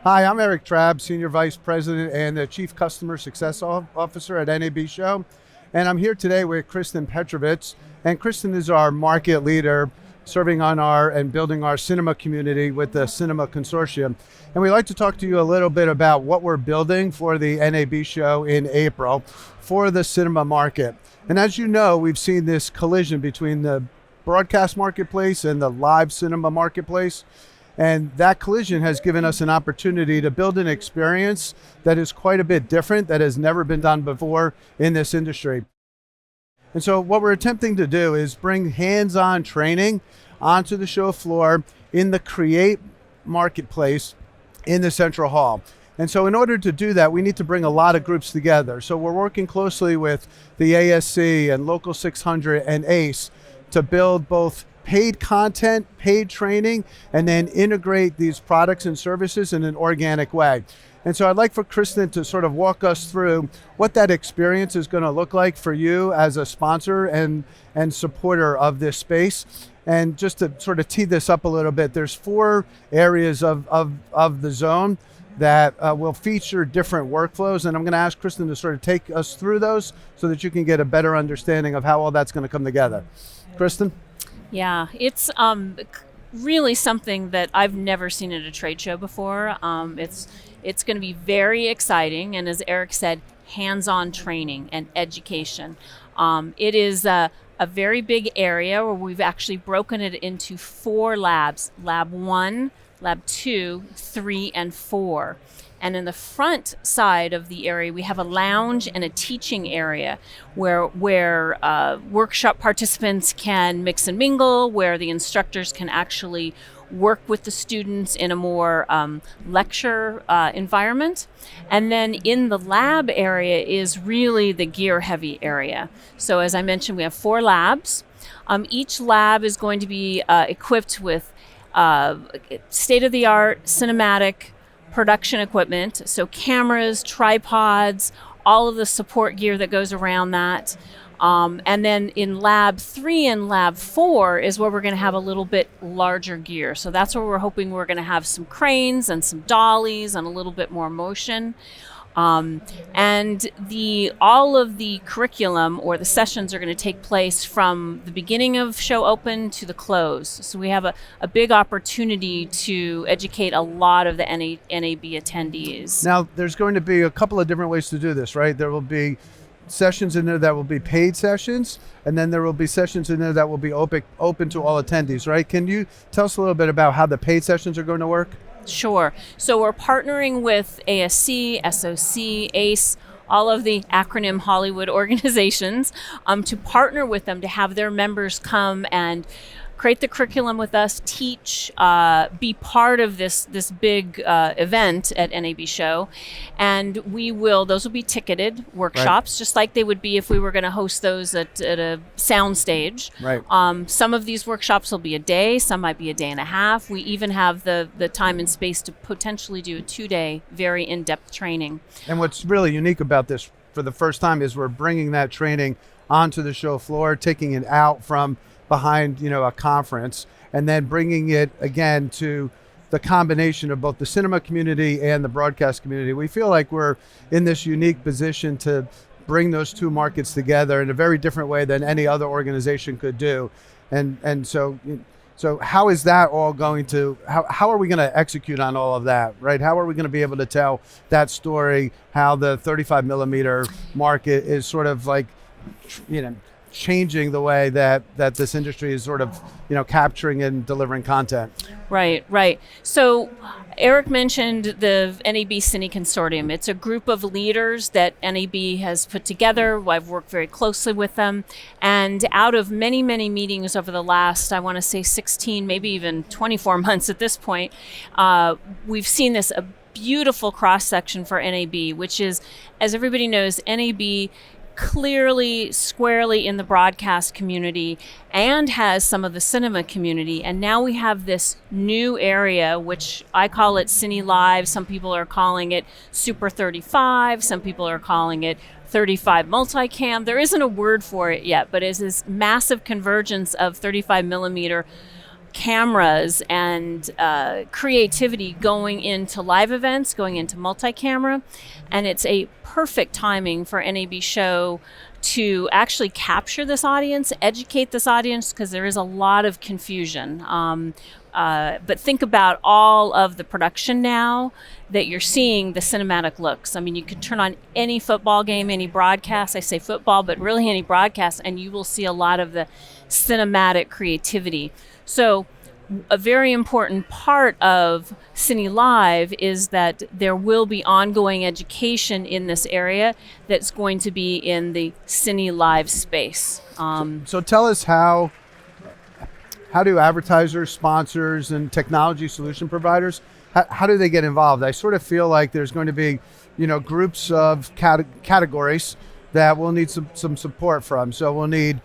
Hi, I'm Eric Trabb, Senior Vice President and the Chief Customer Success Officer at NAB Show. And I'm here today with Kristin Petrovich. And Kristin is our market leader serving on and building our cinema community with the Cine Consortium. And we'd like to talk to you a little bit about what we're building for the NAB Show in April for the cinema market. And as you know, we've seen this collision between the broadcast marketplace and the live cinema marketplace. And that collision has given us an opportunity to build an experience that is quite a bit different, that has never been done before in this industry. And so what we're attempting to do is bring hands-on training onto the show floor in the Create marketplace in the Central Hall. And so in order to do that, we need to bring a lot of groups together. So we're working closely with the ASC and Local 600 and ACE to build both paid content, paid training, and then integrate these products and services in an organic way. And so I'd like for Kristin to sort of walk us through what that experience is going to look like for you as a sponsor and supporter of this space. And just to sort of tee this up a little bit, there's 4 areas of the zone that will feature different workflows. And I'm going to ask Kristin to sort of take us through those so that you can get a better understanding of how all that's going to come together. Kristin? Yeah, it's really something that I've never seen at a trade show before. It's going to be very exciting, and as Eric said, hands-on training and education. It is a very big area where we've actually broken it into 4 labs: Lab 1, Lab 2, 3, and 4. And in the front side of the area, we have a lounge and a teaching area where workshop participants can mix and mingle, where the instructors can actually work with the students in a more lecture environment. And then in the lab area is really the gear-heavy area. So as I mentioned, we have 4 labs. Each lab is going to be equipped with state-of-the-art cinematic production equipment, so cameras, tripods, all of the support gear that goes around that. And then in Lab 3 and Lab 4 is where we're going to have a little bit larger gear. So that's where we're hoping we're going to have some cranes and some dollies and a little bit more motion. And all of the curriculum or the sessions are going to take place from the beginning of show open to the close. So we have a big opportunity to educate a lot of the NAB attendees. Now, there's going to be a couple of different ways to do this, right? There will be sessions in there that will be paid sessions, and then there will be sessions in there that will be open to all attendees, right? Can you tell us a little bit about how the paid sessions are going to work? Sure. So we're partnering with ASC, SOC, ACE, all of the acronym Hollywood organizations, to partner with them to have their members come and create the curriculum with us, teach, be part of this big event at NAB Show. And those will be ticketed workshops, right, just like they would be if we were going to host those at a sound stage. Right. Some of these workshops will be a day, some might be a day and a half. We even have the time and space to potentially do a 2-day, very in-depth training. And what's really unique about this for the first time is we're bringing that training onto the show floor, taking it out from behind a conference, and then bringing it again to the combination of both the cinema community and the broadcast community. We feel like we're in this unique position to bring those 2 markets together in a very different way than any other organization could do. And so how is that all going to, how are we going to execute on all of that, right? How are we going to be able to tell that story, how the 35 millimeter market is sort of like, changing the way that this industry is sort of, capturing and delivering content. Right. So Eric mentioned the NAB Cine Consortium. It's a group of leaders that NAB has put together. I've worked very closely with them. And out of many, many meetings over the last, I want to say 16, maybe even 24 months at this point, we've seen this a beautiful cross-section for NAB, which is, as everybody knows, NAB clearly squarely in the broadcast community and has some of the cinema community. And now we have this new area, which I call it Cine Live. Some people are calling it Super 35. Some people are calling it 35 multicam. There isn't a word for it yet, but it's this massive convergence of 35 millimeter cameras and creativity going into live events, going into multi-camera, and it's a perfect timing for NAB Show to actually capture this audience, educate this audience, because there is a lot of confusion. But think about all of the production now that you're seeing the cinematic looks. I mean, you can turn on any football game, any broadcast. I say football, but really any broadcast, and you will see a lot of the cinematic creativity. So a very important part of Cine Live is that there will be ongoing education in this area that's going to be in the Cine Live space. So tell us how do advertisers, sponsors, and technology solution providers, how do they get involved? I sort of feel like there's going to be, groups of categories that we'll need some support from. So we'll need,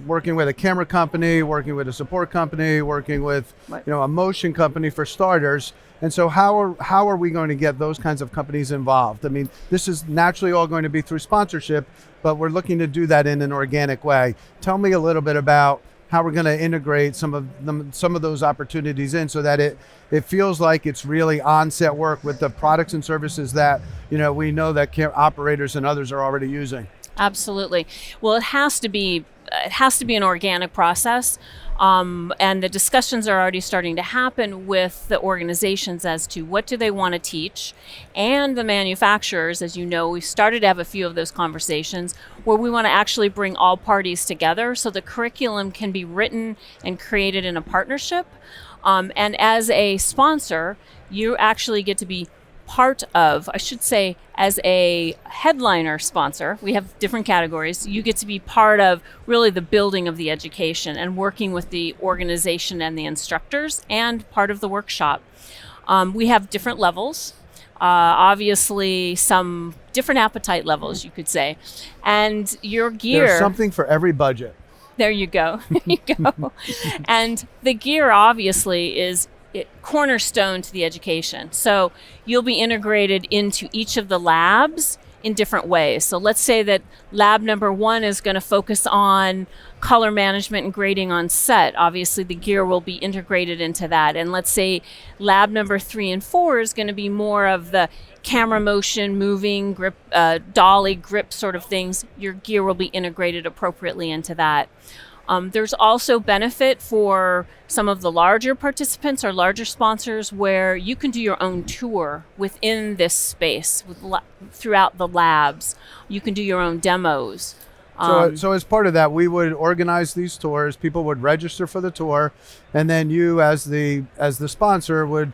working with a camera company, working with a support company, working with, a motion company for starters. And so how are we going to get those kinds of companies involved? I mean, this is naturally all going to be through sponsorship, but we're looking to do that in an organic way. Tell me a little bit about how we're going to integrate some of those opportunities in, so that it feels like it's really on-set work with the products and services that we know that operators and others are already using. Absolutely. Well, it has to be an organic process, and the discussions are already starting to happen with the organizations as to what do they want to teach, and the manufacturers. As you know, we've started to have a few of those conversations where we want to actually bring all parties together so the curriculum can be written and created in a partnership. And as a sponsor, you actually get to be part of, I should say, as a headliner sponsor, we have different categories. You get to be part of really the building of the education and working with the organization and the instructors, and part of the workshop. We have different levels, obviously some different appetite levels, you could say. And your gear... There's something for every budget. There you go. There you go. And the gear obviously is cornerstone to the education. So you'll be integrated into each of the labs in different ways. So let's say that lab number 1 is going to focus on color management and grading on set. Obviously the gear will be integrated into that. And let's say lab number 3 and 4 is going to be more of the camera motion, moving, grip, dolly, grip sort of things. Your gear will be integrated appropriately into that. There's also benefit for some of the larger participants or larger sponsors where you can do your own tour within this space throughout the labs. You can do your own demos. So as part of that, we would organize these tours. People would register for the tour, and then you, as the sponsor, would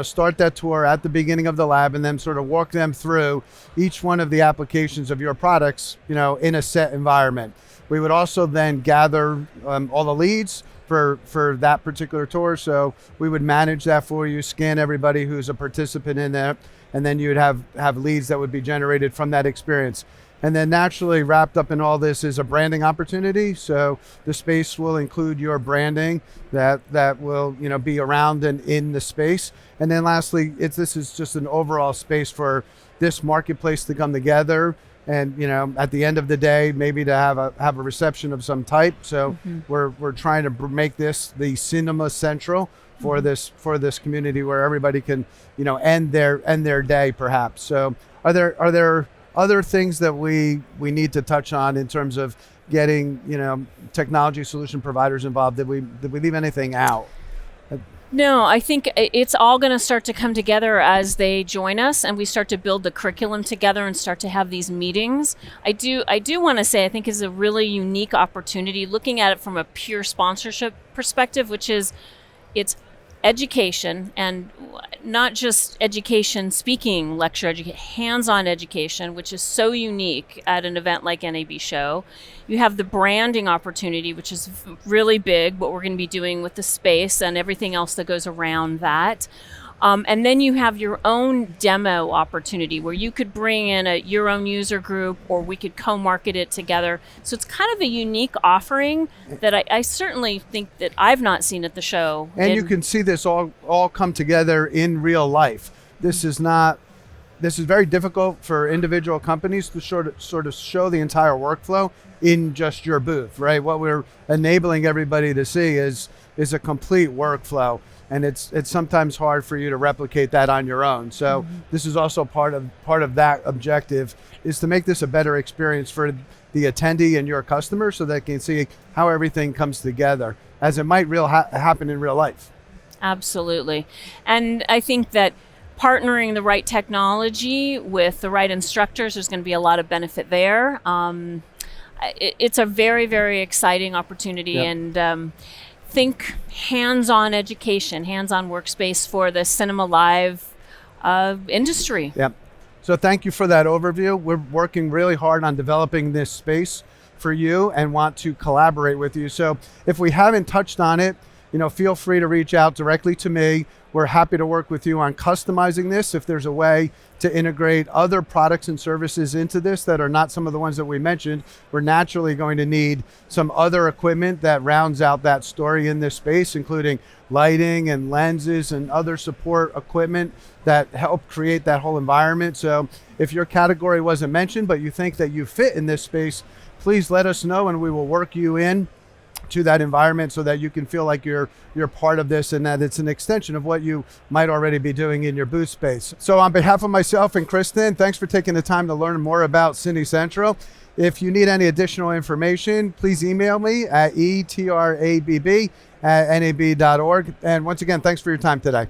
start that tour at the beginning of the lab and then sort of walk them through each one of the applications of your products, in a set environment. We would also then gather all the leads for that particular tour. So we would manage that for you, scan everybody who's a participant in that, and then you would have leads that would be generated from that experience. And then naturally wrapped up in all this is a branding opportunity. So the space will include your branding that will be around and in the space. And then lastly, this is just an overall space for this marketplace to come together. And at the end of the day, maybe to have a reception of some type. So we're trying to make this the CineCentral for this community where everybody can end their day perhaps. So are there other things that we need to touch on in terms of getting technology solution providers involved? Did we leave anything out? No, I think it's all going to start to come together as they join us and we start to build the curriculum together and start to have these meetings. I do want to say I think is a really unique opportunity looking at it from a pure sponsorship perspective, which is it's education, and not just education, speaking, lecture, hands-on education, which is so unique at an event like NAB Show. You have the branding opportunity, which is really big, what we're going to be doing with the space and everything else that goes around that. And then you have your own demo opportunity where you could bring in your own user group, or we could co-market it together. So it's kind of a unique offering that I certainly think that I've not seen at the show. And you can see this all come together in real life. This is not this is very difficult for individual companies to sort of show the entire workflow in just your booth, right? What we're enabling everybody to see is a complete workflow, and it's sometimes hard for you to replicate that on your own. So this is also part of that objective, is to make this a better experience for the attendee and your customer, so they can see how everything comes together as it might happen in real life. Absolutely. And I think that partnering the right technology with the right instructors, there's going to be a lot of benefit there. It's a very, very exciting opportunity. Yep. And think hands-on education, hands-on workspace for the cinema live industry. Yep. So thank you for that overview. We're working really hard on developing this space for you and want to collaborate with you. So if we haven't touched on it, feel free to reach out directly to me. We're happy to work with you on customizing this. If there's a way to integrate other products and services into this that are not some of the ones that we mentioned, we're naturally going to need some other equipment that rounds out that story in this space, including lighting and lenses and other support equipment that help create that whole environment. So if your category wasn't mentioned, but you think that you fit in this space, please let us know and we will work you in to that environment so that you can feel like you're part of this and that it's an extension of what you might already be doing in your booth space. So on behalf of myself and Kristin, thanks for taking the time to learn more about CineCentral. If you need any additional information, please email me at etrabb@nab.org. And once again, thanks for your time today.